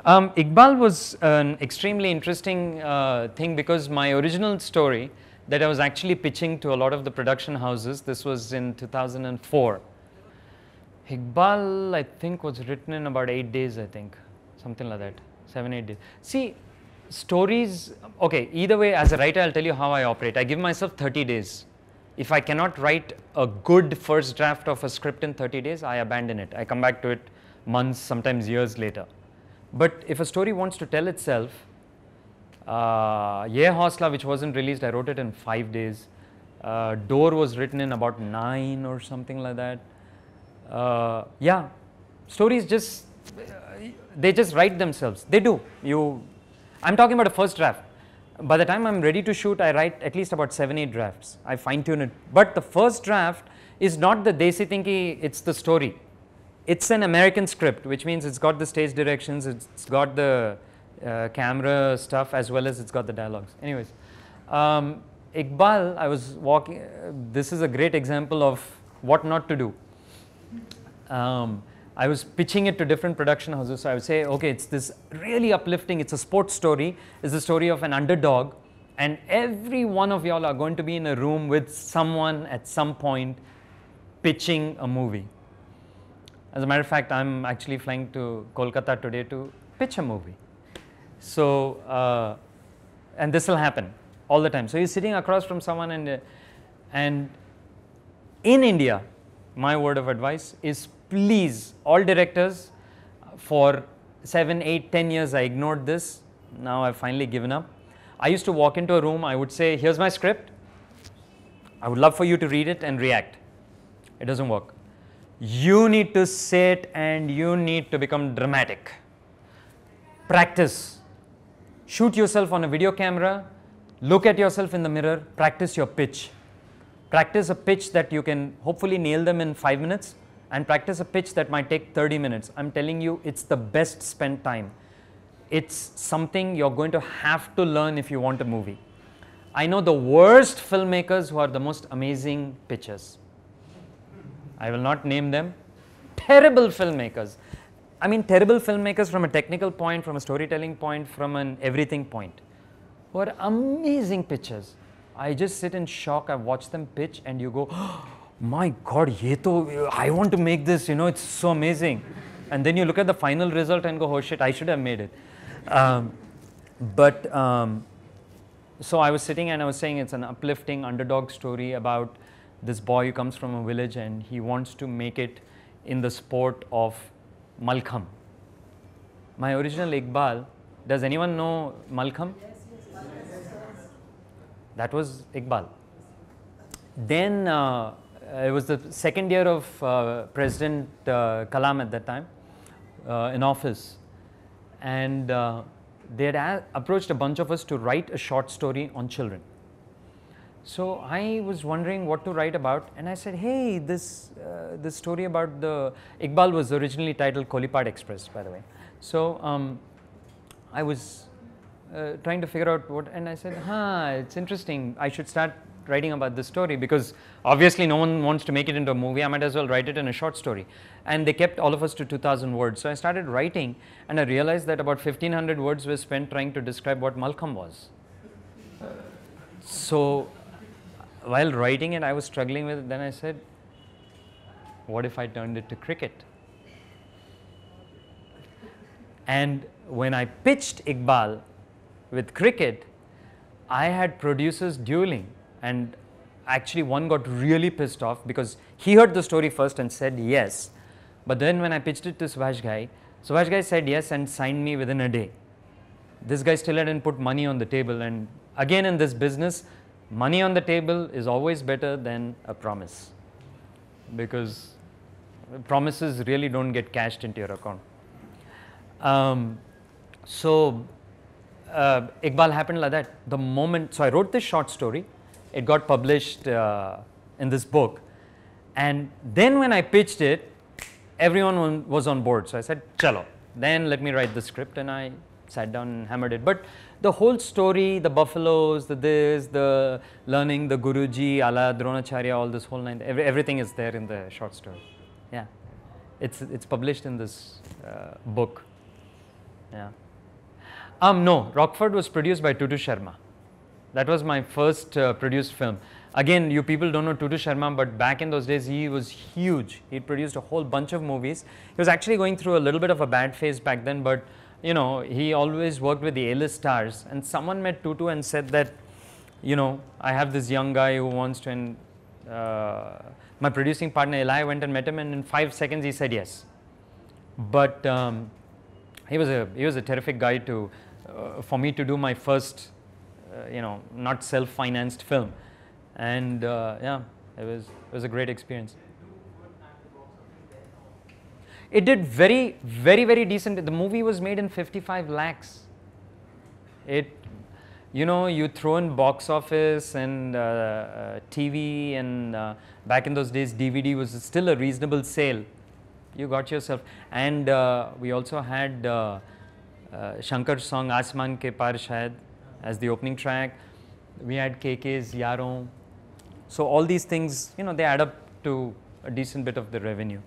Iqbal was an extremely interesting thing because my original story that I was actually pitching to a lot of the production houses, this was in 2004. Iqbal, I think, was written in about 8 days, I think, something like that, 7, 8 days. See, stories, okay, either way, as a writer, I'll tell you how I operate. I give myself 30 days. If I cannot write a good first draft of a script in 30 days, I abandon it. I come back to it months, sometimes years later. But if a story wants to tell itself, Ye Hausla, which wasn't released, I wrote it in 5 days. Door was written in about 9 or something like that. Yeah, stories just, they just write themselves. They do. I'm talking about a first draft. By the time I'm ready to shoot, I write at least about 7, 8 drafts. I fine tune it. But the first draft is not the desi thinky, it's the story. It's an American script, which means it's got the stage directions, it's got the camera stuff, as well as it's got the dialogues. Anyways, Iqbal, I was walking, this is a great example of what not to do. I was pitching it to different production houses. So I would say, okay, it's this really uplifting, it's a sports story, it's the story of an underdog, and every one of y'all are going to be in a room with someone at some point pitching a movie. As a matter of fact, I'm actually flying to Kolkata today to pitch a movie. So, and this will happen all the time. So you're sitting across from someone, and in India, my word of advice is, please, all directors, for 7, 8, 10 years I ignored this. Now I've finally given up. I used to walk into a room, I would say, here's my script. I would love for you to read it and react. It doesn't work. You need to sit and you need to become dramatic. Practice. Shoot yourself on a video camera. Look at yourself in the mirror. Practice your pitch. Practice a pitch that you can hopefully nail them in 5 minutes, and practice a pitch that might take 30 minutes. I'm telling you, it's the best spent time. It's something you're going to have to learn if you want a movie. I know the worst filmmakers who are the most amazing pitchers. I will not name them. Terrible filmmakers. I mean, terrible filmmakers from a technical point, from a storytelling point, from an everything point, who are amazing pitchers. I just sit in shock. I watch them pitch and you go, oh, my God, I want to make this, you know, it's so amazing. And then you look at the final result and go, oh shit, I should have made it. So I was sitting and I was saying it's an uplifting underdog story about this boy who comes from a village and he wants to make it in the sport of Malkham. My original Iqbal, does anyone know Malkham? That was Iqbal. Then it was the second year of President Kalam at that time in office, and they had approached a bunch of us to write a short story on children. So I was wondering what to write about, and I said, hey, this story about the Iqbal was originally titled Kolipad Express, by the way. So I was trying to figure out what, and I said, it's interesting, I should start writing about this story, because obviously no one wants to make it into a movie, I might as well write it in a short story. And they kept all of us to 2,000 words. So I started writing, and I realized that about 1,500 words were spent trying to describe what Malkham was. So while writing it, I was struggling with it. Then I said, what if I turned it to cricket? And when I pitched Iqbal with cricket, I had producers dueling, and actually one got really pissed off because he heard the story first and said yes. But then when I pitched it to Subhash Ghai said yes and signed me within a day. This guy still hadn't put money on the table, and again in this business, money on the table is always better than a promise, because promises really don't get cashed into your account. Iqbal happened like that. The moment, so I wrote this short story, it got published in this book, and then when I pitched it, everyone was on board. So I said, chalo, then let me write the script, and I sat down and hammered it. But the whole story, the buffaloes, the learning, the Guruji, ala Dronacharya, all this whole nine, everything is there in the short story. Yeah, it's published in this book. Yeah. No, Rockford was produced by Tutu Sharma. That was my first produced film. Again, you people don't know Tutu Sharma, but back in those days, he was huge. He produced a whole bunch of movies. He was actually going through a little bit of a bad phase back then, but you know, he always worked with the A-list stars. And someone met Tutu and said that, you know, I have this young guy who wants to, and my producing partner Eli went and met him, and in 5 seconds he said yes. But he was a terrific guy to for me to do my first you know, not self-financed film, and yeah, it was a great experience. It did very decent. The movie was made in 55 lakhs. It, you know, you throw in box office and TV, and back in those days DVD was still a reasonable sale. You got yourself. And we also had Shankar's song Asman Ke Par Shayad as the opening track. We had KK's Yaron. So all these things, you know, they add up to a decent bit of the revenue.